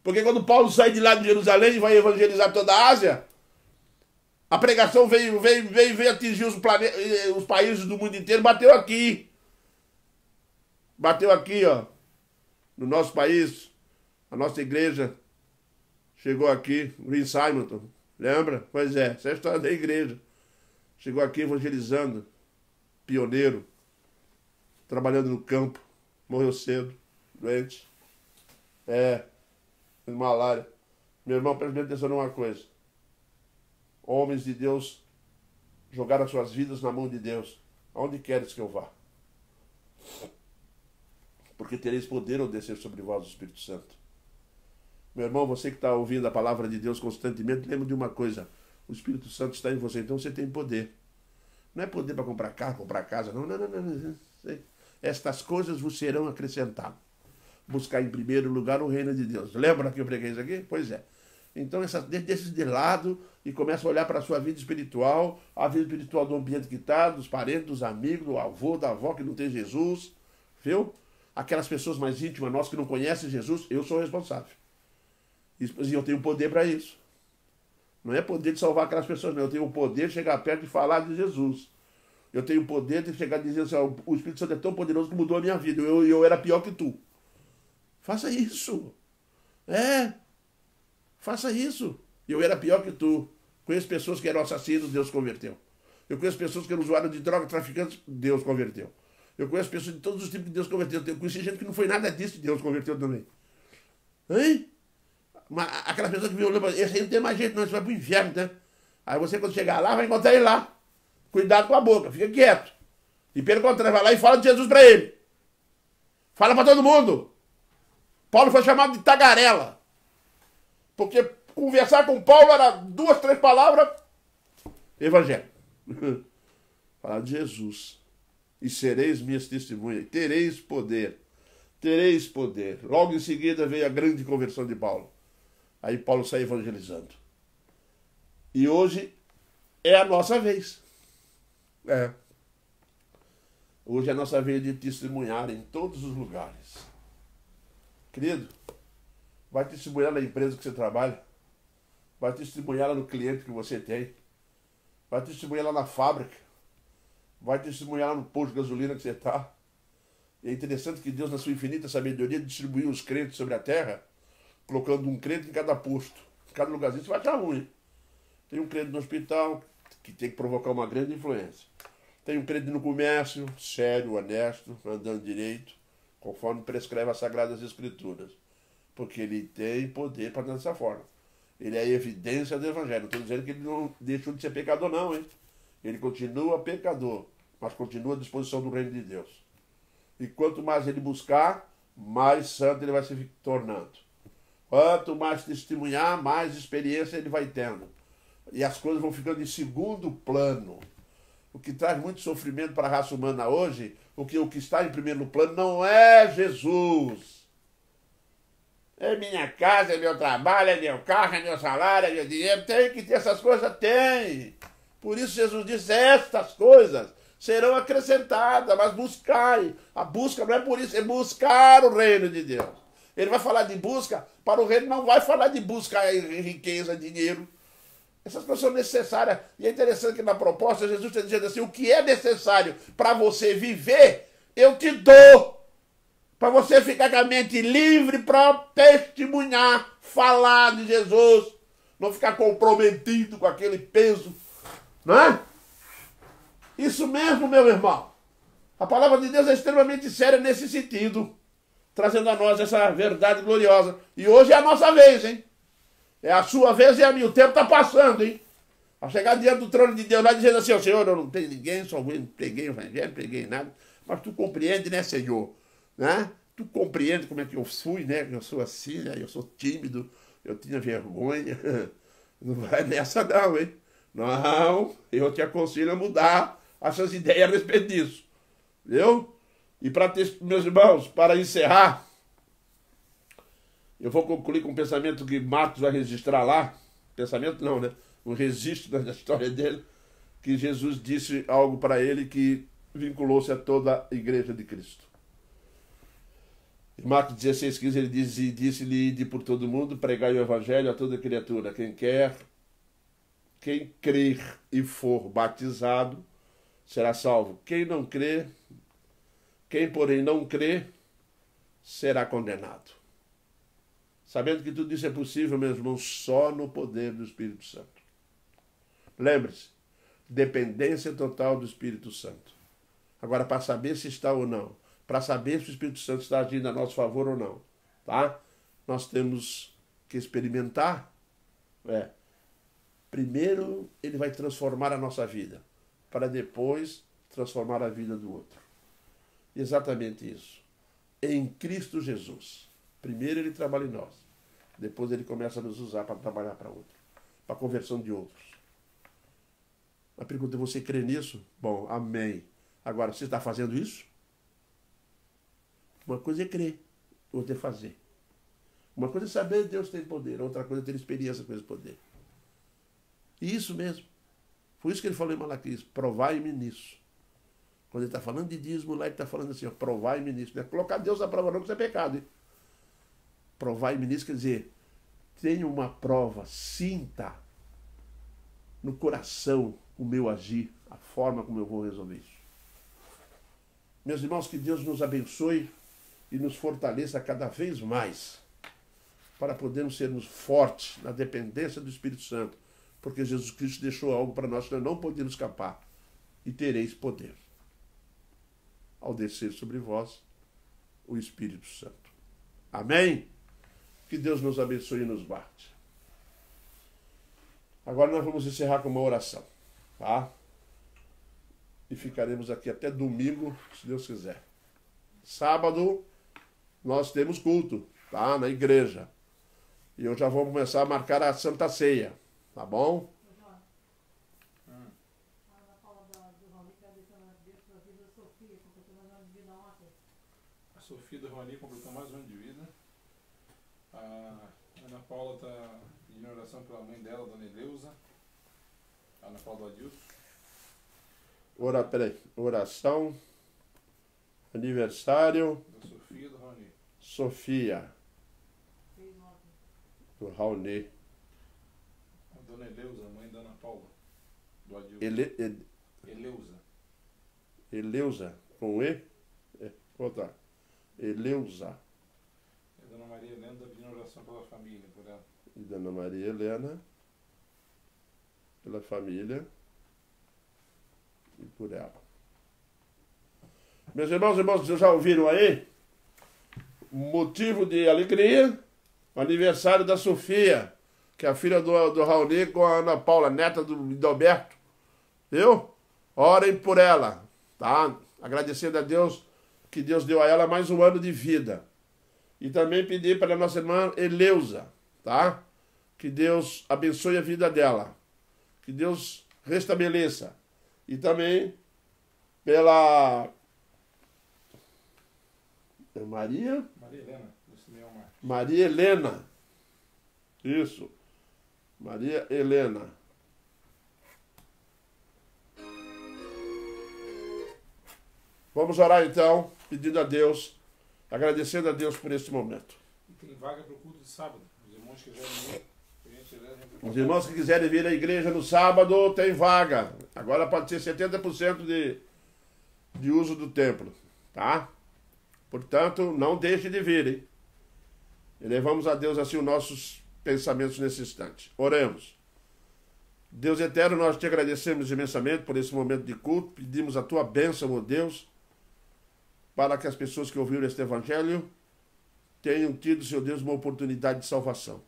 Porque quando Paulo sai de lá de Jerusalém e vai evangelizar toda a Ásia, a pregação veio atingir os países do mundo inteiro, bateu aqui. Bateu aqui, ó. No nosso país, a nossa igreja chegou aqui, Green Simonton, lembra? Pois é, essa é a história da igreja. Chegou aqui evangelizando, pioneiro, trabalhando no campo, morreu cedo, doente. Malária. Meu irmão, preste atenção numa coisa. Homens de Deus jogaram as suas vidas na mão de Deus. Aonde queres que eu vá? Porque tereis poder ao descer sobre vós o Espírito Santo. Meu irmão, você que está ouvindo a palavra de Deus constantemente, lembra de uma coisa. O Espírito Santo está em você, então você tem poder. Não é poder para comprar carro, comprar casa, não. Estas coisas vos serão acrescentadas. Buscar em primeiro lugar o reino de Deus. Lembra que eu preguei isso aqui? Pois é. Então, deixa isso de lado e começa a olhar para a sua vida espiritual, a vida espiritual do ambiente que está, dos parentes, dos amigos, do avô, da avó que não tem Jesus, viu? Aquelas pessoas mais íntimas, nós que não conhecem Jesus, eu sou responsável. E eu tenho poder para isso. Não é poder de salvar aquelas pessoas, não. Eu tenho o poder de chegar perto e falar de Jesus. Eu tenho o poder de chegar dizendo assim, o Espírito Santo é tão poderoso que mudou a minha vida. Eu era pior que tu. Faça isso. Faça isso. Eu era pior que tu. Conheço pessoas que eram assassinos, Deus converteu. Eu conheço pessoas que eram usuários de droga, traficantes, Deus converteu. Eu conheço pessoas de todos os tipos de Deus converteu. Eu conheci gente que não foi nada disso, Deus converteu também. Hein? Aquela pessoa que me olhou, esse aí não tem mais jeito não, você vai pro inferno, né? Aí você quando chegar lá, vai encontrar ele lá. Cuidado com a boca, fica quieto. E pelo contrário, vai lá e fala de Jesus para ele. Fala para todo mundo. Paulo foi chamado de tagarela. Porque conversar com Paulo era 2, 3 palavras. Evangelho. Falar de Jesus. E sereis minhas testemunhas. Tereis poder. Tereis poder. Logo em seguida veio a grande conversão de Paulo. Aí Paulo sai evangelizando. E hoje é a nossa vez. Hoje é a nossa vez de testemunhar em todos os lugares. Querido, vai testemunhar na empresa que você trabalha. Vai testemunhar lá no cliente que você tem. Vai testemunhar lá na fábrica. Vai testemunhar lá no posto de gasolina que você está. E é interessante que Deus, na sua infinita sabedoria, distribuiu os crentes sobre a terra, colocando um crente em cada posto, em cada lugarzinho. Você vai achar ruim. Tem um crente no hospital, que tem que provocar uma grande influência. Tem um crente no comércio, sério, honesto, andando direito, conforme prescreve as Sagradas Escrituras. Porque ele tem poder para andar dessa forma. Ele é a evidência do Evangelho. Não estou dizendo que ele não deixou de ser pecador, não, hein? Ele continua pecador, mas continua à disposição do reino de Deus. E quanto mais ele buscar, mais santo ele vai se tornando. Quanto mais testemunhar, mais experiência ele vai tendo. E as coisas vão ficando em segundo plano. O que traz muito sofrimento para a raça humana hoje, o que está em primeiro plano não é Jesus. É minha casa, é meu trabalho, é meu carro, é meu salário, é meu dinheiro. Tem que ter essas coisas? Tem. Por isso Jesus disse, estas coisas serão acrescentadas, mas buscai. A busca não é por isso, é buscar o reino de Deus. Ele vai falar de busca, para o reino não vai falar de buscar riqueza, dinheiro. Essas coisas são necessárias. E é interessante que na proposta Jesus está dizendo assim, o que é necessário para você viver, eu te dou. Para você ficar com a mente livre para testemunhar, falar de Jesus. Não ficar comprometido com aquele peso. Não é? Isso mesmo, meu irmão. A palavra de Deus é extremamente séria nesse sentido. Trazendo a nós essa verdade gloriosa. E hoje é a nossa vez, hein? É a sua vez e a minha. O tempo está passando, hein? A chegar diante do trono de Deus lá dizendo assim, ó, Senhor, eu não tenho ninguém, só preguei o evangelho, preguei nada. Mas tu compreende, né, Senhor? Né? Tu compreende como é que eu fui, né? Eu sou assim, né? Eu sou tímido, eu tinha vergonha. Não vai nessa não, hein? Não, eu te aconselho a mudar essas ideias a respeito disso. Entendeu? E para ter, meus irmãos, para encerrar, eu vou concluir com um pensamento que Marcos vai registrar lá. Pensamento não, né? Um registro da história dele, que Jesus disse algo para ele que vinculou-se a toda a igreja de Cristo. Em Marcos 16,15 ele diz, e disse-lhe, ide por todo mundo, pregai o evangelho a toda criatura. Quem crer e for batizado, será salvo. Quem não crer, quem porém não crer, será condenado. Sabendo que tudo isso é possível, meus irmãos, só no poder do Espírito Santo. Lembre-se, dependência total do Espírito Santo. Agora, para saber se está ou não, para saber se o Espírito Santo está agindo a nosso favor ou não, tá? Nós temos que experimentar. Primeiro, ele vai transformar a nossa vida, para depois transformar a vida do outro. Exatamente isso. Em Cristo Jesus. Primeiro ele trabalha em nós. Depois ele começa a nos usar para trabalhar para outro. Para a conversão de outros. A pergunta é, você crê nisso? Bom, amém. Agora, você está fazendo isso? Uma coisa é crer, outra é fazer. Uma coisa é saber que Deus tem poder, outra coisa é ter experiência com esse poder. E isso mesmo. Foi isso que ele falou em Malaquias, provai-me nisso. Quando ele está falando de dízimo, lá ele está falando assim, provai-me nisso. Não é colocar Deus à prova não, que isso é pecado. Hein? Provai-me nisso quer dizer, tenha uma prova, sinta no coração o meu agir, a forma como eu vou resolver isso. Meus irmãos, que Deus nos abençoe e nos fortaleça cada vez mais para podermos sermos fortes na dependência do Espírito Santo, porque Jesus Cristo deixou algo para nós que nós não podemos escapar, e tereis poder ao descer sobre vós o Espírito Santo. Amém? Que Deus nos abençoe e nos guarde. Agora nós vamos encerrar com uma oração, tá? E ficaremos aqui até domingo, se Deus quiser. Sábado nós temos culto, tá? Na igreja. E eu já vou começar a marcar a Santa Ceia, tá bom? A Sofia do Rony completou mais um ano de vida. A Ana Paula está pedindo oração pela mãe dela, Dona Eleusa. A Ana Paula do Adilson. Oração. Aniversário. Da Sofia do Raoni. Sofia. Do Raoni. A dona Eleusa, mãe da Ana Paula do Adilson. Eleusa. Eleusa. Com E? Voltar. Eleusa. E a dona Maria Helena da pedindo oração pela família, por ela. E Dona Maria Helena. Pela família. E por ela. Meus irmãos e irmãs, vocês já ouviram aí? Motivo de alegria. O aniversário da Sofia, que é a filha do Raoni com a Ana Paula, neta do Alberto. Viu? Orem por ela, tá? Agradecendo a Deus que Deus deu a ela mais um ano de vida. E também pedir para a nossa irmã Eleusa, tá? Que Deus abençoe a vida dela. Que Deus restabeleça. E também pela Maria Helena, do Simeão Marques. Maria Helena. Isso. Maria Helena. Vamos orar então, pedindo a Deus, agradecendo a Deus por este momento. E tem vaga para o culto de sábado. Os irmãos que quiserem vir, Os irmãos que quiserem vir à igreja no sábado, tem vaga. Agora pode ser 70% de uso do templo, tá? Portanto, não deixe de vir, hein? Elevamos a Deus assim os nossos pensamentos nesse instante. Oremos. Deus eterno, nós te agradecemos imensamente por esse momento de culto. Pedimos a tua bênção, ó Deus, para que as pessoas que ouviram este evangelho tenham tido, Senhor Deus, uma oportunidade de salvação.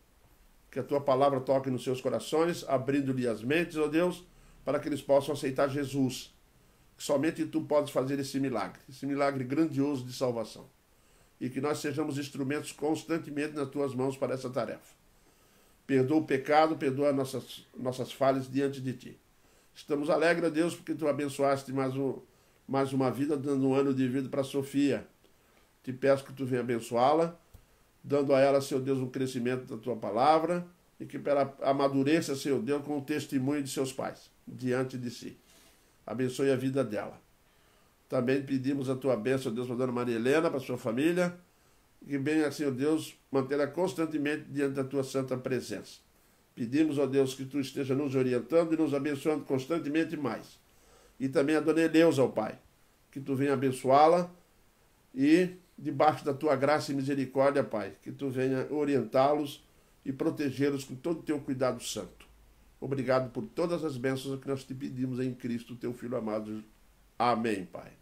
Que a tua palavra toque nos seus corações, abrindo-lhe as mentes, ó Deus, para que eles possam aceitar Jesus. Que somente tu podes fazer esse milagre grandioso de salvação. E que nós sejamos instrumentos constantemente nas tuas mãos para essa tarefa. Perdoa o pecado, perdoa nossas falhas diante de ti. Estamos alegres, ó Deus, porque tu abençoaste mais uma vida, dando um ano de vida para a Sofia. Te peço que tu venha abençoá-la, dando a ela, Senhor Deus, um crescimento da tua palavra e que ela amadureça, Senhor Deus, com o testemunho de seus pais diante de si. Abençoe a vida dela. Também pedimos a tua bênção, Deus, para a dona Maria Helena, para a sua família, que venha, Senhor Deus, mantê-la constantemente diante da tua santa presença. Pedimos, ó Deus, que tu esteja nos orientando e nos abençoando constantemente mais. E também a dona Eleusa, ó Pai, que tu venha abençoá-la e, debaixo da tua graça e misericórdia, Pai, que tu venha orientá-los e protegê-los com todo o teu cuidado santo. Obrigado por todas as bênçãos que nós te pedimos em Cristo, teu Filho amado. Amém, Pai.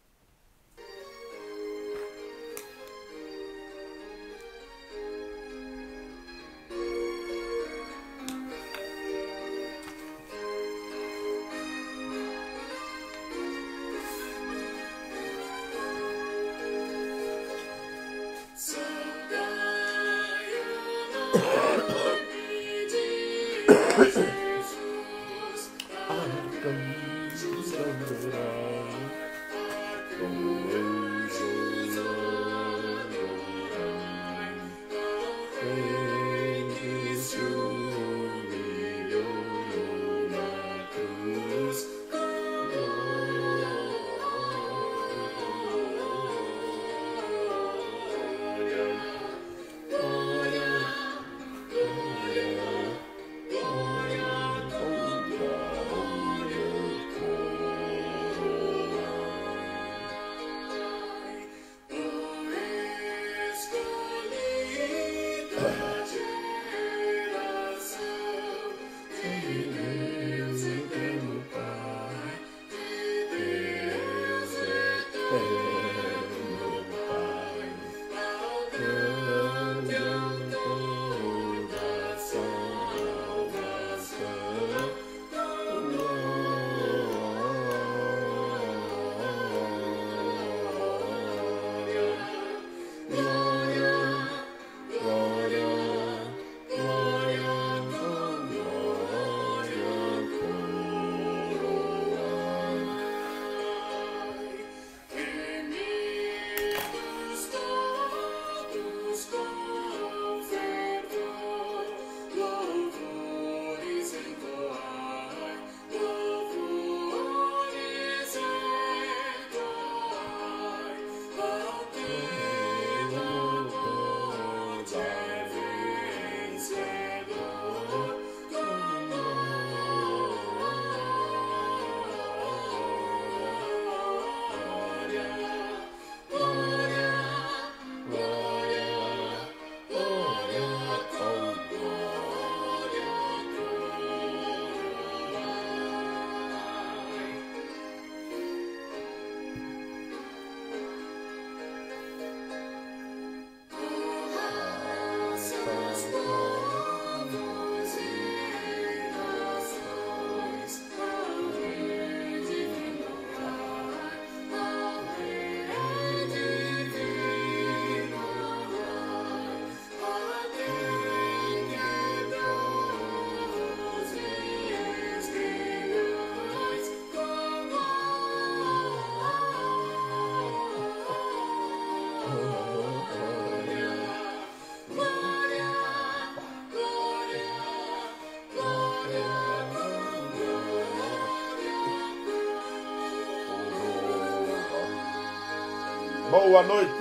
Boa noite.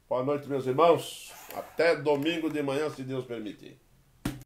Boa noite, meus irmãos. Até domingo de manhã, se Deus permitir.